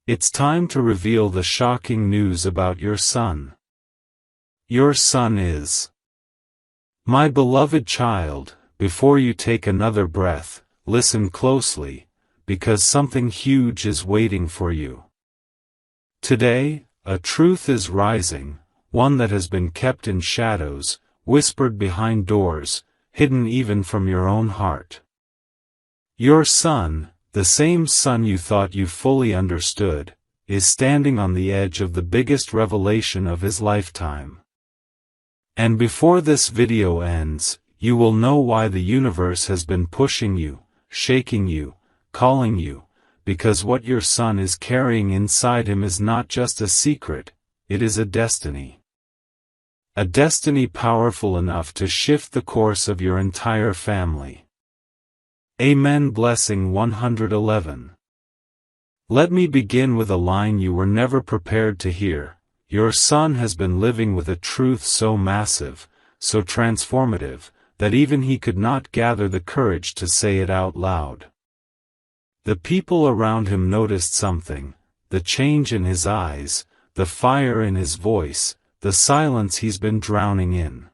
It's time to reveal the shocking news about your son. Your son is. My beloved child, before you take another breath, listen closely, because something huge is waiting for you. Today, a truth is rising, one that has been kept in shadows, whispered behind doors, hidden even from your own heart. Your son, the same son you thought you fully understood, is standing on the edge of the biggest revelation of his lifetime. And before this video ends, you will know why the universe has been pushing you, shaking you, calling you, because what your son is carrying inside him is not just a secret, it is a destiny. A destiny powerful enough to shift the course of your entire family. Amen. Blessing 111. Let me begin with a line you were never prepared to hear. Your son has been living with a truth so massive, so transformative, that even he could not gather the courage to say it out loud. The people around him noticed something, the change in his eyes, the fire in his voice, the silence he's been drowning in.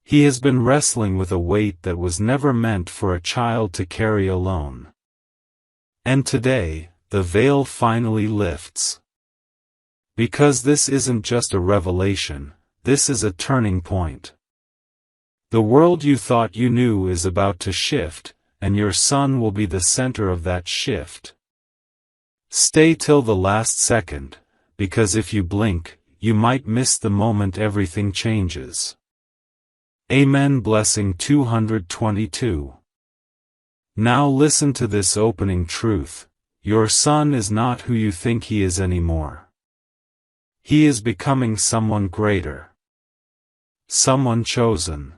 He has been wrestling with a weight that was never meant for a child to carry alone. And today, the veil finally lifts. Because this isn't just a revelation, this is a turning point. The world you thought you knew is about to shift, and your son will be the center of that shift. Stay till the last second, because if you blink, you might miss the moment everything changes. Amen. Blessing 222. Now listen to this opening truth. Your son is not who you think he is anymore. He is becoming someone greater. Someone chosen.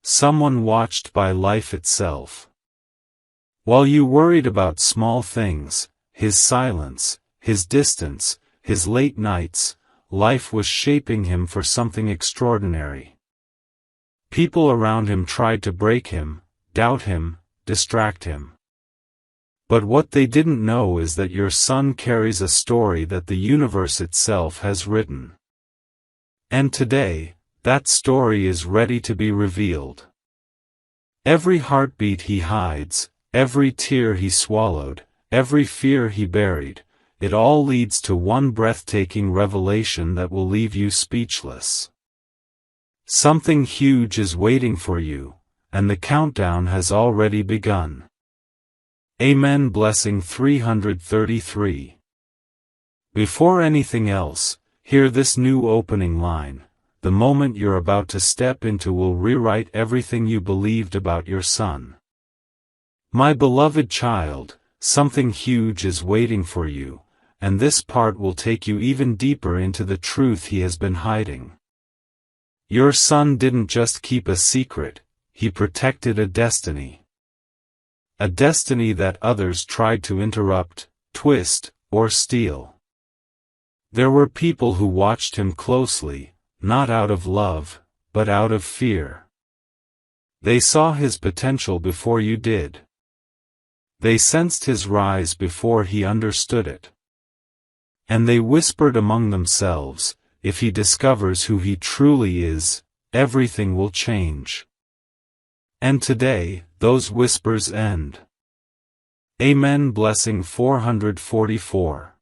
Someone watched by life itself. While you worried about small things, his silence, his distance, his late nights, life was shaping him for something extraordinary. People around him tried to break him, doubt him, distract him. But what they didn't know is that your son carries a story that the universe itself has written. And today, that story is ready to be revealed. Every heartbeat he hides, every tear he swallowed, every fear he buried, it all leads to one breathtaking revelation that will leave you speechless. Something huge is waiting for you, and the countdown has already begun. Amen. Blessing 333. Before anything else, hear this new opening line. The moment you're about to step into will rewrite everything you believed about your son. My beloved child, something huge is waiting for you, and this part will take you even deeper into the truth he has been hiding. Your son didn't just keep a secret, he protected a destiny. A destiny that others tried to interrupt, twist, or steal. There were people who watched him closely, not out of love, but out of fear. They saw his potential before you did. They sensed his rise before he understood it. And they whispered among themselves, if he discovers who he truly is, everything will change. And today, those whispers end. Amen. Blessing 444.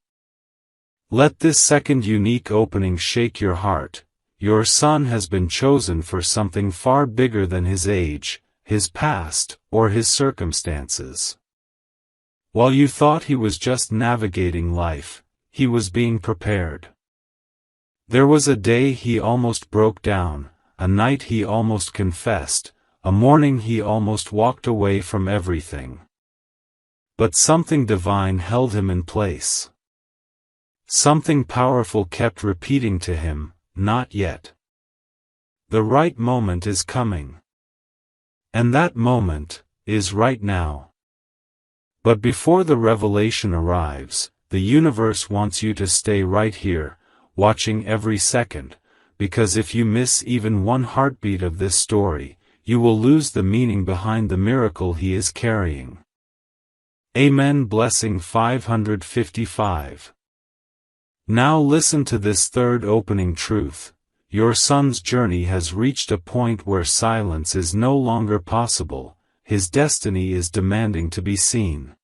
Let this second unique opening shake your heart. Your son has been chosen for something far bigger than his age, his past, or his circumstances. While you thought he was just navigating life, he was being prepared. There was a day he almost broke down, a night he almost confessed, a morning he almost walked away from everything. But something divine held him in place. Something powerful kept repeating to him, not yet. The right moment is coming. And that moment is right now. But before the revelation arrives, the universe wants you to stay right here, watching every second, because if you miss even one heartbeat of this story, you will lose the meaning behind the miracle he is carrying. Amen. Blessing 555. Now listen to this third opening truth. Your son's journey has reached a point where silence is no longer possible. His destiny is demanding to be seen.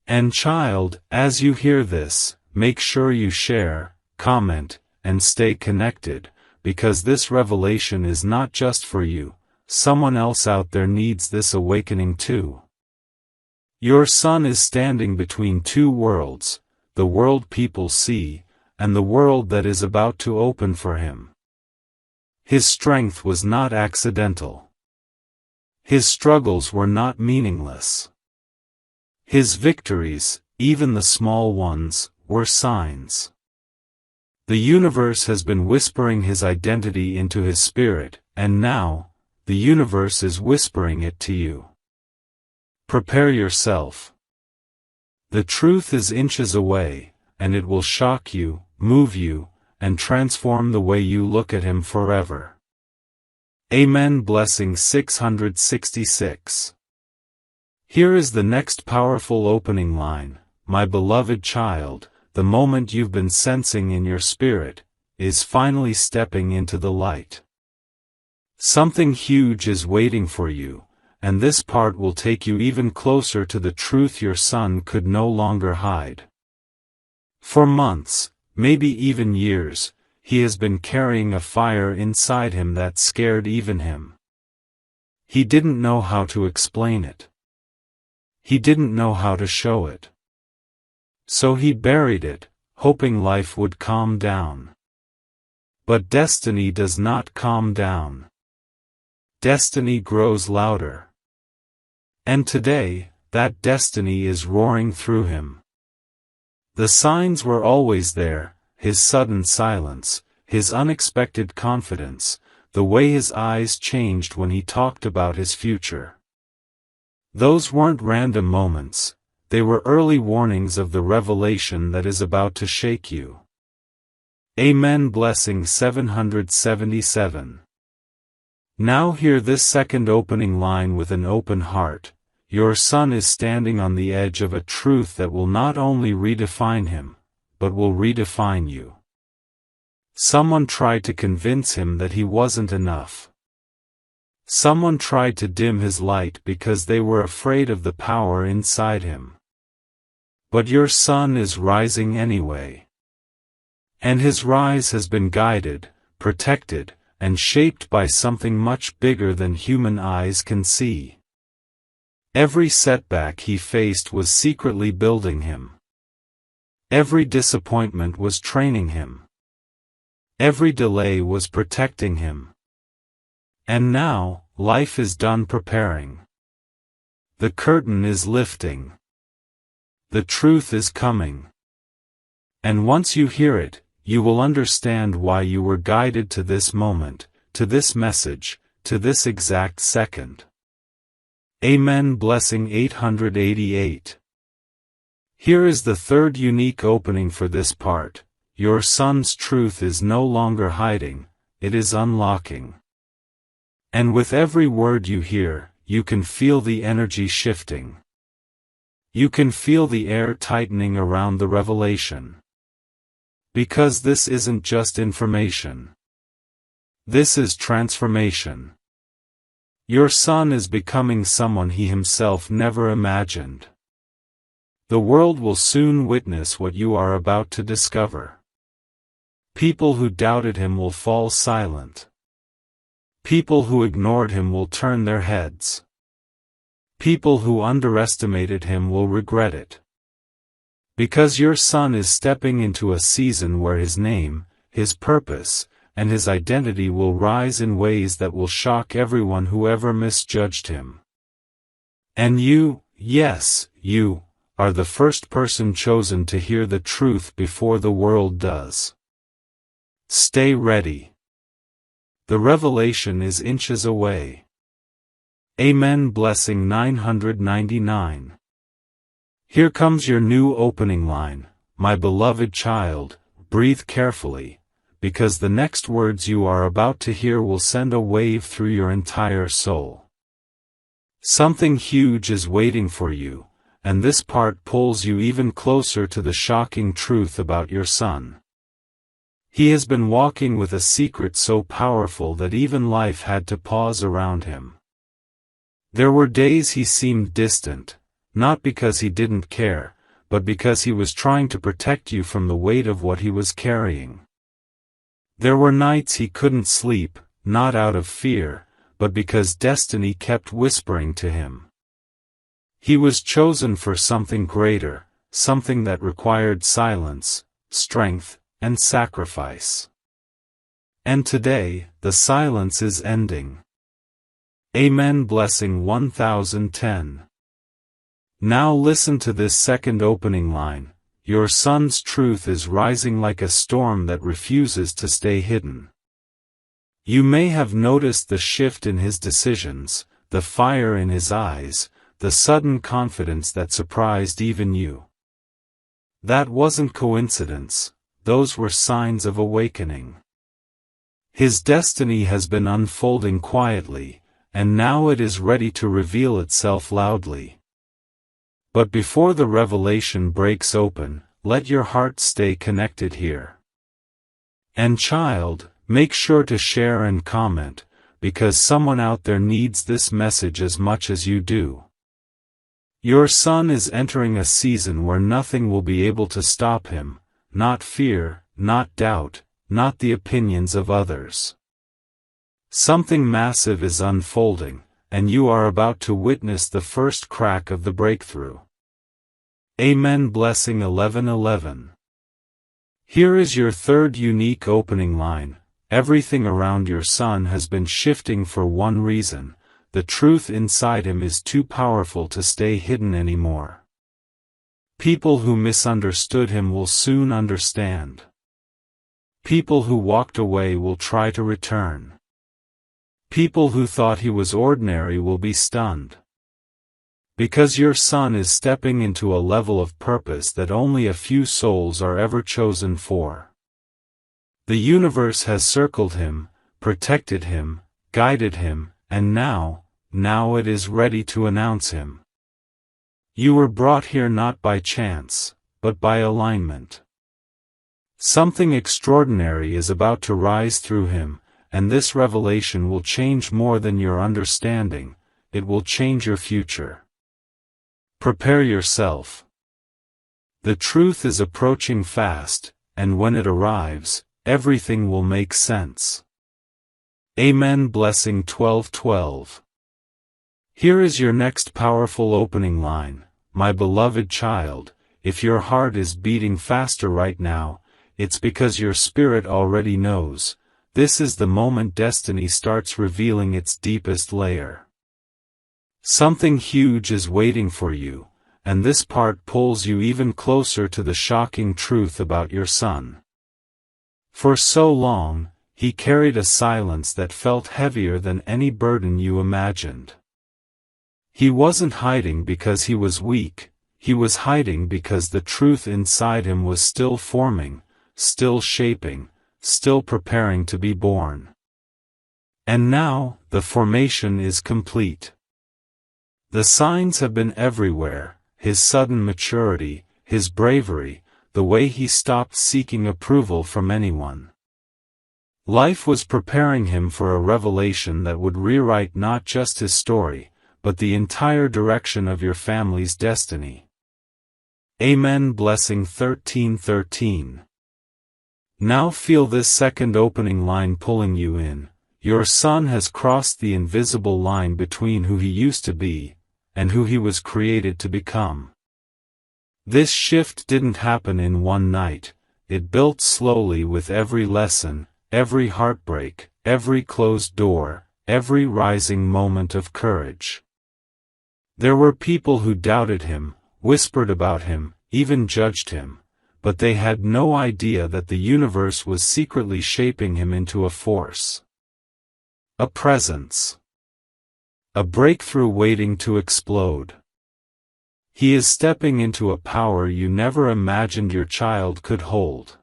And child, as you hear this, make sure you share, comment, and stay connected, because this revelation is not just for you. Someone else out there needs this awakening too. Your son is standing between two worlds, the world people see, and the world that is about to open for him. His strength was not accidental. His struggles were not meaningless. His victories, even the small ones, were signs. The universe has been whispering his identity into his spirit, and now, the universe is whispering it to you. Prepare yourself. The truth is inches away, and it will shock you, move you, and transform the way you look at him forever. Amen. Blessing 666. Here is the next powerful opening line. My beloved child, the moment you've been sensing in your spirit, is finally stepping into the light. Something huge is waiting for you, and this part will take you even closer to the truth your son could no longer hide. For months, maybe even years, he has been carrying a fire inside him that scared even him. He didn't know how to explain it. He didn't know how to show it. So he buried it, hoping life would calm down. But destiny does not calm down. Destiny grows louder. And today, that destiny is roaring through him. The signs were always there, his sudden silence, his unexpected confidence, the way his eyes changed when he talked about his future. Those weren't random moments, they were early warnings of the revelation that is about to shake you. Amen. Blessing 777. Now hear this second opening line with an open heart. Your son is standing on the edge of a truth that will not only redefine him, but will redefine you. Someone tried to convince him that he wasn't enough. Someone tried to dim his light because they were afraid of the power inside him. But your son is rising anyway. And his rise has been guided, protected, and shaped by something much bigger than human eyes can see. Every setback he faced was secretly building him. Every disappointment was training him. Every delay was protecting him. And now, life is done preparing. The curtain is lifting. The truth is coming. And once you hear it, you will understand why you were guided to this moment, to this message, to this exact second. Amen. Blessing 888. Here is the third unique opening for this part. Your son's truth is no longer hiding, it is unlocking. And with every word you hear, you can feel the energy shifting. You can feel the air tightening around the revelation. Because this isn't just information. This is transformation. Your son is becoming someone he himself never imagined. The world will soon witness what you are about to discover. People who doubted him will fall silent. People who ignored him will turn their heads. People who underestimated him will regret it. Because your son is stepping into a season where his name, his purpose, and his identity will rise in ways that will shock everyone who ever misjudged him. And you, yes, you, are the first person chosen to hear the truth before the world does. Stay ready. The revelation is inches away. Amen. Blessing 999. Here comes your new opening line. My beloved child, breathe carefully, because the next words you are about to hear will send a wave through your entire soul. Something huge is waiting for you, and this part pulls you even closer to the shocking truth about your son. He has been walking with a secret so powerful that even life had to pause around him. There were days he seemed distant, not because he didn't care, but because he was trying to protect you from the weight of what he was carrying. There were nights he couldn't sleep, not out of fear, but because destiny kept whispering to him. He was chosen for something greater, something that required silence, strength, and sacrifice. And today, the silence is ending. Amen. Blessing 1010. Now listen to this second opening line. Your son's truth is rising like a storm that refuses to stay hidden. You may have noticed the shift in his decisions, the fire in his eyes, the sudden confidence that surprised even you. That wasn't coincidence, those were signs of awakening. His destiny has been unfolding quietly, and now it is ready to reveal itself loudly. But before the revelation breaks open, let your heart stay connected here. And child, make sure to share and comment, because someone out there needs this message as much as you do. Your son is entering a season where nothing will be able to stop him, not fear, not doubt, not the opinions of others. Something massive is unfolding, and you are about to witness the first crack of the breakthrough. Amen. Blessing 1111. Here is your third unique opening line. Everything around your son has been shifting for one reason: the truth inside him is too powerful to stay hidden anymore. People who misunderstood him will soon understand. People who walked away will try to return. People who thought he was ordinary will be stunned. Because your son is stepping into a level of purpose that only a few souls are ever chosen for. The universe has circled him, protected him, guided him, and now it is ready to announce him. You were brought here not by chance, but by alignment. Something extraordinary is about to rise through him, and this revelation will change more than your understanding, it will change your future. Prepare yourself. The truth is approaching fast, and when it arrives, everything will make sense. Amen. Blessing 1212. Here is your next powerful opening line. My beloved child, if your heart is beating faster right now, it's because your spirit already knows. This is the moment destiny starts revealing its deepest layer. Something huge is waiting for you, and this part pulls you even closer to the shocking truth about your son. For so long, he carried a silence that felt heavier than any burden you imagined. He wasn't hiding because he was weak, he was hiding because the truth inside him was still forming, still shaping, still preparing to be born. And now, the formation is complete. The signs have been everywhere: his sudden maturity, his bravery, the way he stopped seeking approval from anyone. Life was preparing him for a revelation that would rewrite not just his story, but the entire direction of your family's destiny. Amen. Blessing 1313. Now feel this second opening line pulling you in. Your son has crossed the invisible line between who he used to be, and who he was created to become. This shift didn't happen in one night, it built slowly with every lesson, every heartbreak, every closed door, every rising moment of courage. There were people who doubted him, whispered about him, even judged him, but they had no idea that the universe was secretly shaping him into a force. A presence. A breakthrough waiting to explode. He is stepping into a power you never imagined your child could hold.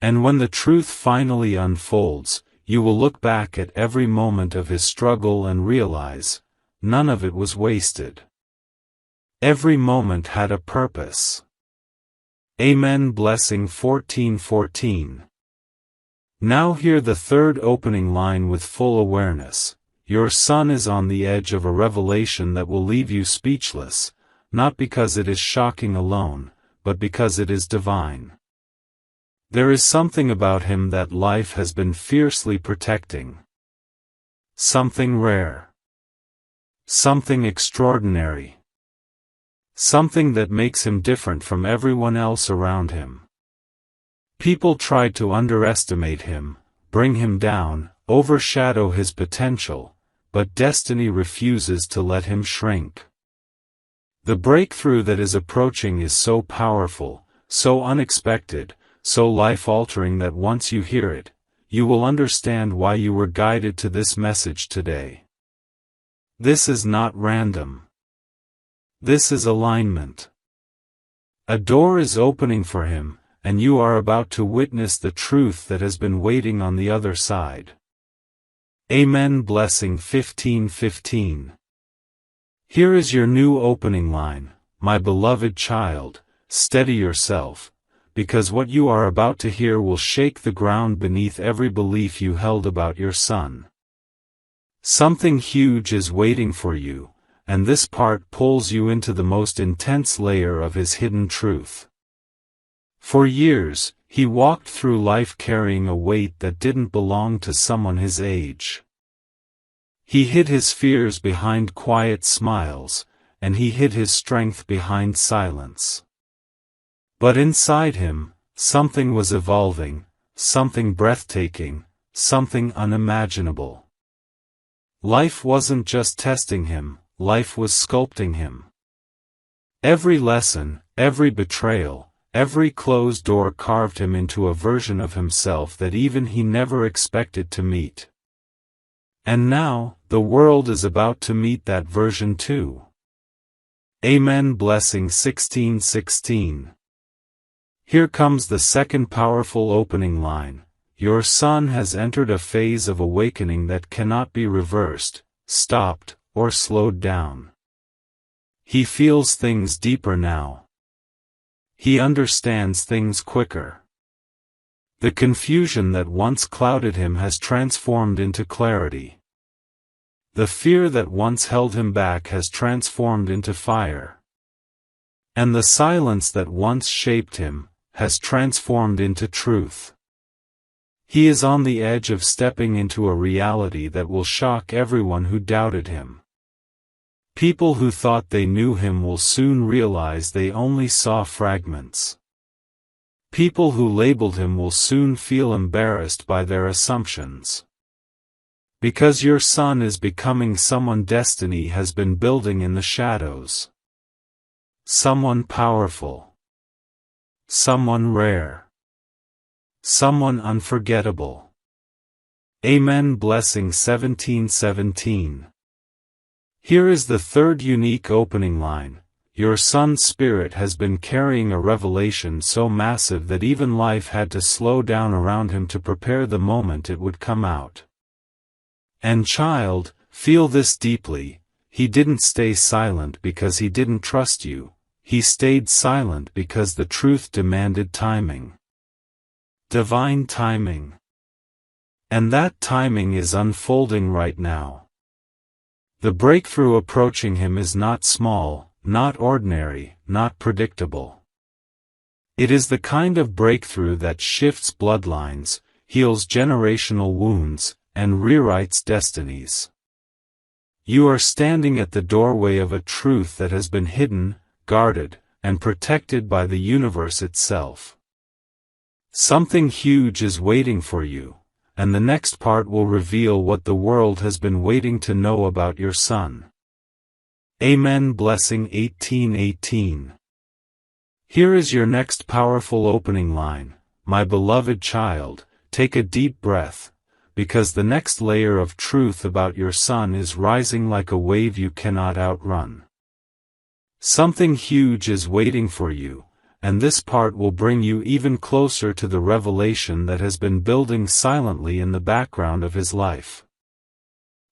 And when the truth finally unfolds, you will look back at every moment of his struggle and realize, none of it was wasted. Every moment had a purpose. Amen. Blessing 14:14. Now hear the third opening line with full awareness. Your son is on the edge of a revelation that will leave you speechless, not because it is shocking alone, but because it is divine. There is something about him that life has been fiercely protecting. Something rare. Something extraordinary. Something that makes him different from everyone else around him. People tried to underestimate him, bring him down, overshadow his potential, but destiny refuses to let him shrink. The breakthrough that is approaching is so powerful, so unexpected, so life-altering that once you hear it, you will understand why you were guided to this message today. This is not random. This is alignment. A door is opening for him, and you are about to witness the truth that has been waiting on the other side. Amen. Blessing 15:15. Here is your new opening line, my beloved child, steady yourself, because what you are about to hear will shake the ground beneath every belief you held about your son. Something huge is waiting for you, and this part pulls you into the most intense layer of his hidden truth. For years, he walked through life carrying a weight that didn't belong to someone his age. He hid his fears behind quiet smiles, and he hid his strength behind silence. But inside him, something was evolving, something breathtaking, something unimaginable. Life wasn't just testing him, life was sculpting him. Every lesson, every betrayal, every closed door carved him into a version of himself that even he never expected to meet. And now, the world is about to meet that version too. Amen. Blessing 16:16. Here comes the second powerful opening line. Your son has entered a phase of awakening that cannot be reversed, stopped, or slowed down. He feels things deeper now. He understands things quicker. The confusion that once clouded him has transformed into clarity. The fear that once held him back has transformed into fire. And the silence that once shaped him has transformed into truth. He is on the edge of stepping into a reality that will shock everyone who doubted him. People who thought they knew him will soon realize they only saw fragments. People who labeled him will soon feel embarrassed by their assumptions. Because your son is becoming someone destiny has been building in the shadows. Someone powerful. Someone rare. Someone unforgettable. Amen. Blessing 17:17. Here is the third unique opening line. Your son's spirit has been carrying a revelation so massive that even life had to slow down around him to prepare the moment it would come out. And child, feel this deeply, he didn't stay silent because he didn't trust you, he stayed silent because the truth demanded timing. Divine timing. And that timing is unfolding right now. The breakthrough approaching him is not small, not ordinary, not predictable. It is the kind of breakthrough that shifts bloodlines, heals generational wounds, and rewrites destinies. You are standing at the doorway of a truth that has been hidden, guarded, and protected by the universe itself. Something huge is waiting for you, and the next part will reveal what the world has been waiting to know about your son. Amen. Blessing 18:18. Here is your next powerful opening line. My beloved child, take a deep breath, because the next layer of truth about your son is rising like a wave you cannot outrun. Something huge is waiting for you, and this part will bring you even closer to the revelation that has been building silently in the background of his life.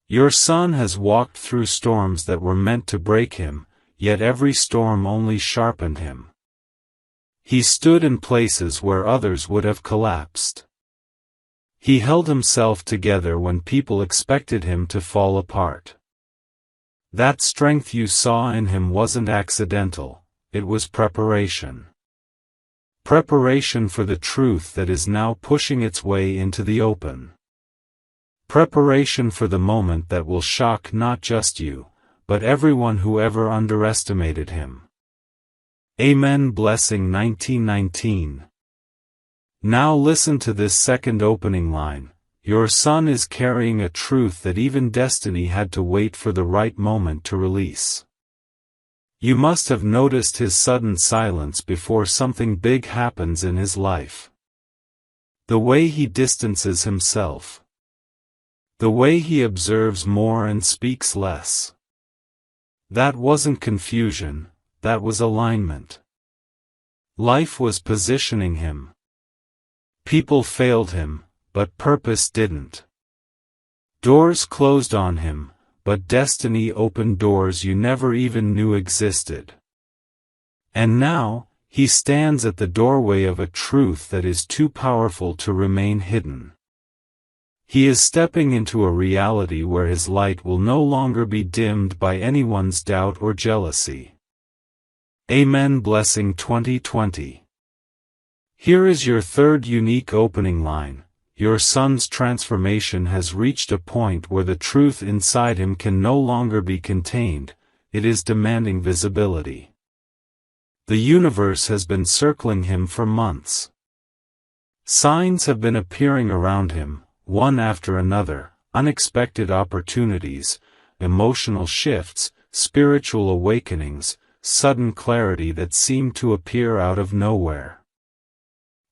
Your son has walked through storms that were meant to break him, yet every storm only sharpened him. He stood in places where others would have collapsed. He held himself together when people expected him to fall apart. That strength you saw in him wasn't accidental, it was preparation. Preparation for the truth that is now pushing its way into the open. Preparation for the moment that will shock not just you, but everyone who ever underestimated him. Amen. Blessing 1919. Now listen to this second opening line. Your son is carrying a truth that even destiny had to wait for the right moment to release. You must have noticed his sudden silence before something big happens in his life. The way he distances himself. The way he observes more and speaks less. That wasn't confusion, that was alignment. Life was positioning him. People failed him, but purpose didn't. Doors closed on him, but destiny opened doors you never even knew existed. And now, he stands at the doorway of a truth that is too powerful to remain hidden. He is stepping into a reality where his light will no longer be dimmed by anyone's doubt or jealousy. Amen. Blessing 2020. Here is your third unique opening line. Your son's transformation has reached a point where the truth inside him can no longer be contained, it is demanding visibility. The universe has been circling him for months. Signs have been appearing around him, one after another, unexpected opportunities, emotional shifts, spiritual awakenings, sudden clarity that seemed to appear out of nowhere.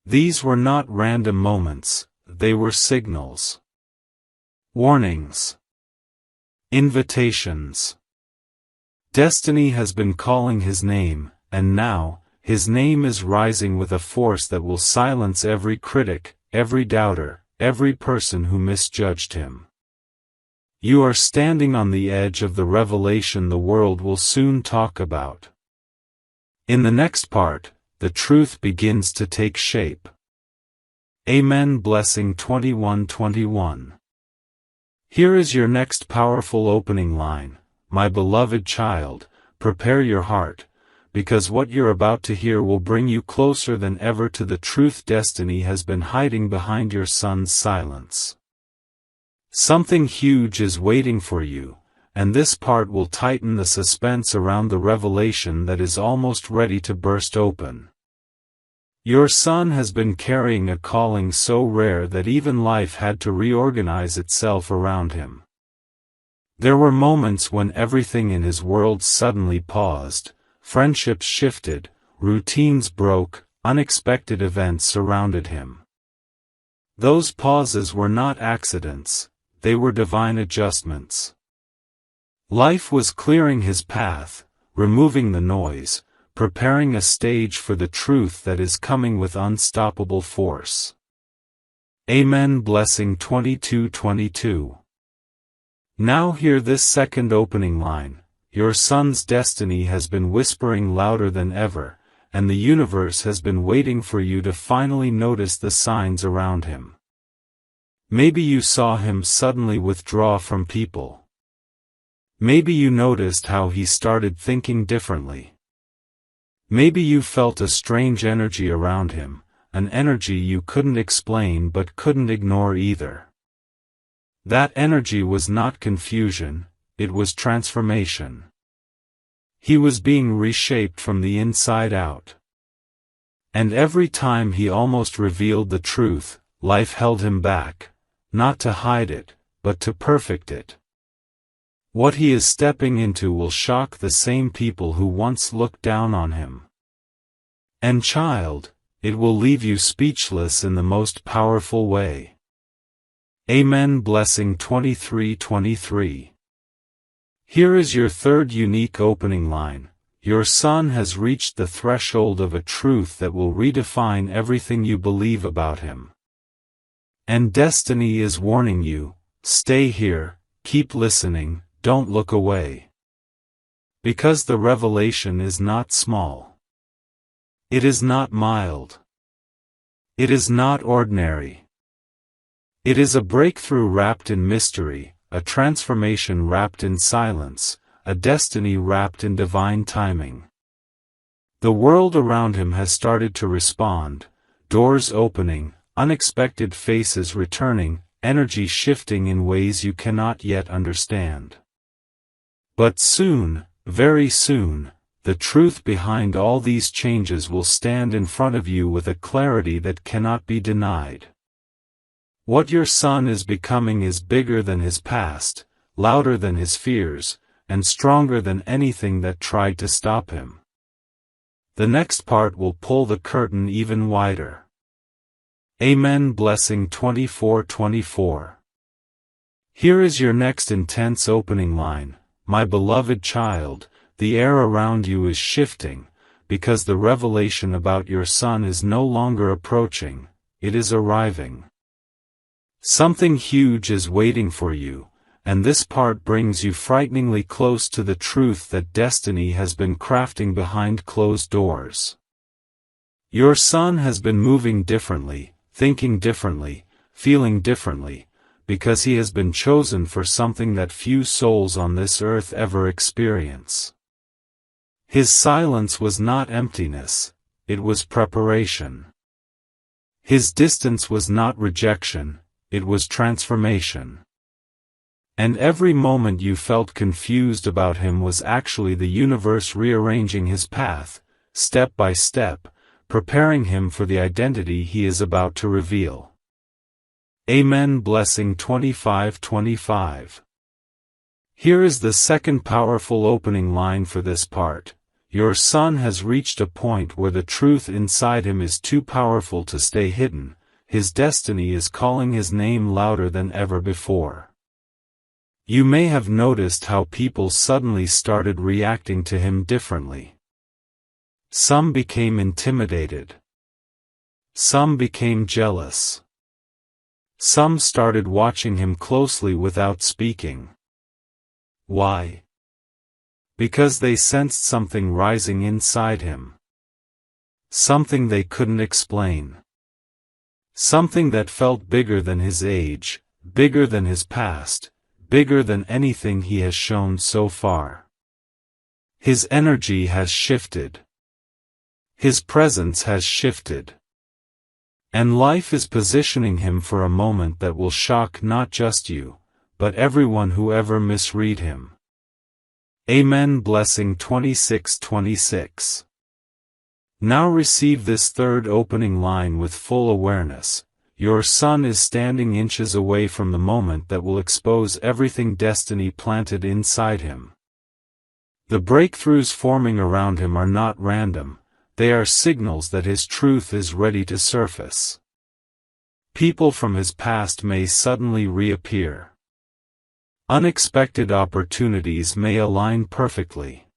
These were not random moments, they were signals. Warnings. Invitations. Destiny has been calling his name, and now, his name is rising with a force that will silence every critic, every doubter, every person who misjudged him. You are standing on the edge of the revelation the world will soon talk about. In the next part, the truth begins to take shape. Amen. Blessing 2121. Here is your next powerful opening line. My beloved child, prepare your heart, because what you're about to hear will bring you closer than ever to the truth destiny has been hiding behind your son's silence. Something huge is waiting for you, and this part will tighten the suspense around the revelation that is almost ready to burst open. Your son has been carrying a calling so rare that even life had to reorganize itself around him. There were moments when everything in his world suddenly paused, friendships shifted, routines broke, unexpected events surrounded him. Those pauses were not accidents, they were divine adjustments. Life was clearing his path, removing the noise, preparing a stage for the truth that is coming with unstoppable force. Amen. Blessing 2222. Now hear this second opening line. Your son's destiny has been whispering louder than ever, and the universe has been waiting for you to finally notice the signs around him. Maybe you saw him suddenly withdraw from people. Maybe you noticed how he started thinking differently. Maybe you felt a strange energy around him, an energy you couldn't explain but couldn't ignore either. That energy was not confusion, it was transformation. He was being reshaped from the inside out. And every time he almost revealed the truth, life held him back, not to hide it, but to perfect it. What he is stepping into will shock the same people who once looked down on him. And child, it will leave you speechless in the most powerful way. Amen. Blessing 2323. Here is your third unique opening line. Your son has reached the threshold of a truth that will redefine everything you believe about him. And destiny is warning you, stay here, keep listening, don't look away. Because the revelation is not small. It is not mild. It is not ordinary. It is a breakthrough wrapped in mystery, a transformation wrapped in silence, a destiny wrapped in divine timing. The world around him has started to respond, doors opening, unexpected faces returning, energy shifting in ways you cannot yet understand. But soon, very soon, the truth behind all these changes will stand in front of you with a clarity that cannot be denied. What your son is becoming is bigger than his past, louder than his fears, and stronger than anything that tried to stop him. The next part will pull the curtain even wider. Amen. Blessing 24:24. Here is your next intense opening line. My beloved child, the air around you is shifting, because the revelation about your son is no longer approaching, it is arriving. Something huge is waiting for you, and this part brings you frighteningly close to the truth that destiny has been crafting behind closed doors. Your son has been moving differently, thinking differently, feeling differently, because he has been chosen for something that few souls on this earth ever experience. His silence was not emptiness, it was preparation. His distance was not rejection, it was transformation. And every moment you felt confused about him was actually the universe rearranging his path, step by step, preparing him for the identity he is about to reveal. Amen. Blessing 25:25. Here is the second powerful opening line for this part. Your son has reached a point where the truth inside him is too powerful to stay hidden. His destiny is calling his name louder than ever before. You may have noticed how people suddenly started reacting to him differently. Some became intimidated. Some became jealous. Some started watching him closely without speaking. Why? Because they sensed something rising inside him. Something they couldn't explain. Something that felt bigger than his age, bigger than his past, bigger than anything he has shown so far. His energy has shifted. His presence has shifted. And life is positioning him for a moment that will shock not just you, but everyone who ever misread him. Amen. Blessing 26:26. Now receive this third opening line with full awareness. Your son is standing inches away from the moment that will expose everything destiny planted inside him. The breakthroughs forming around him are not random, they are signals that his truth is ready to surface. People from his past may suddenly reappear. Unexpected opportunities may align perfectly.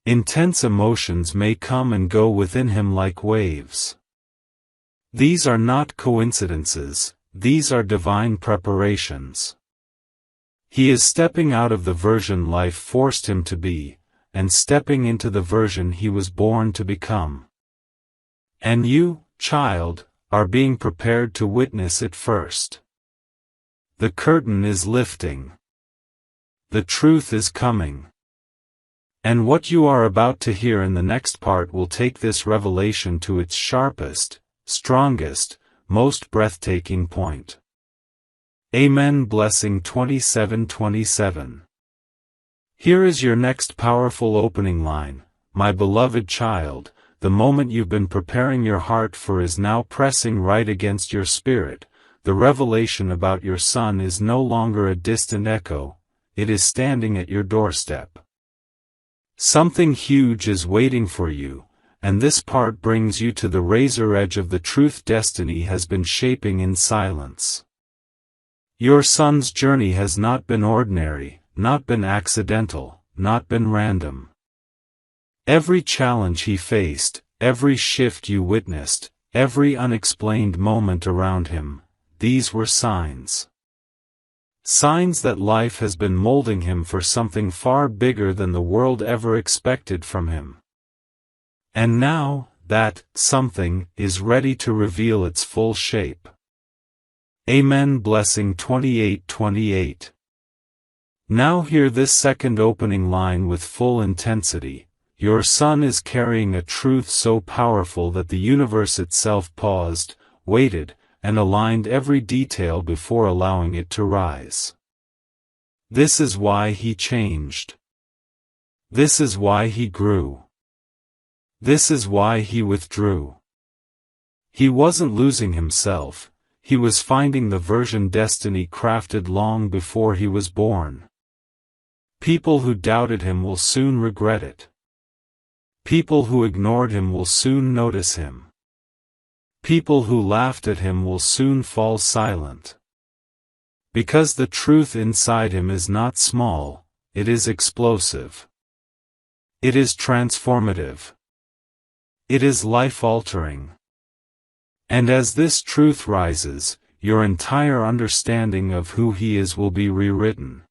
Intense emotions may come and go within him like waves. These are not coincidences, these are divine preparations. He is stepping out of the version life forced him to be, and stepping into the version he was born to become. And you, child, are being prepared to witness it first. The curtain is lifting. The truth is coming. And what you are about to hear in the next part will take this revelation to its sharpest, strongest, most breathtaking point. Amen. Blessing 27:27. Here is your next powerful opening line. My beloved child, the moment you've been preparing your heart for is now pressing right against your spirit. The revelation about your son is no longer a distant echo, it is standing at your doorstep. Something huge is waiting for you, and this part brings you to the razor edge of the truth destiny has been shaping in silence. Your son's journey has not been ordinary, not been accidental, not been random. Every challenge he faced, every shift you witnessed, every unexplained moment around him, these were signs. Signs that life has been molding him for something far bigger than the world ever expected from him. And now, that something is ready to reveal its full shape. Amen. Blessing 28:28. Now hear this second opening line with full intensity. Your son is carrying a truth so powerful that the universe itself paused, waited, and aligned every detail before allowing it to rise. This is why he changed. This is why he grew. This is why he withdrew. He wasn't losing himself, he was finding the version destiny crafted long before he was born. People who doubted him will soon regret it. People who ignored him will soon notice him. People who laughed at him will soon fall silent. Because the truth inside him is not small, it is explosive. It is transformative. It is life-altering. And as this truth rises, your entire understanding of who he is will be rewritten.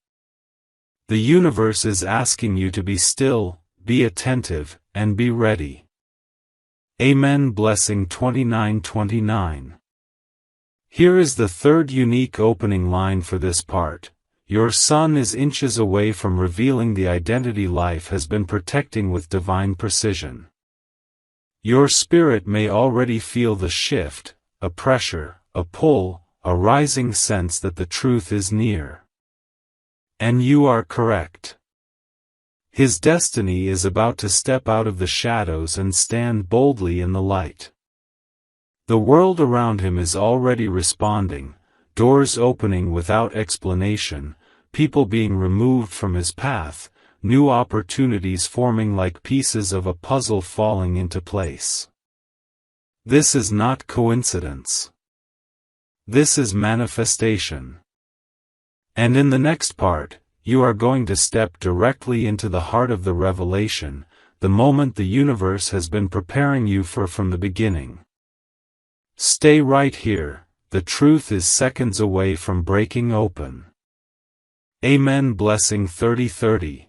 The universe is asking you to be still, be attentive, and be ready. Amen. Blessing 29:29. Here is the third unique opening line for this part. Your son is inches away from revealing the identity life has been protecting with divine precision. Your spirit may already feel the shift, a pressure, a pull, a rising sense that the truth is near. And you are correct. His destiny is about to step out of the shadows and stand boldly in the light. The world around him is already responding, doors opening without explanation, people being removed from his path, new opportunities forming like pieces of a puzzle falling into place. This is not coincidence. This is manifestation. And in the next part, you are going to step directly into the heart of the revelation, the moment the universe has been preparing you for from the beginning. Stay right here, the truth is seconds away from breaking open. Amen. Blessing 30:30.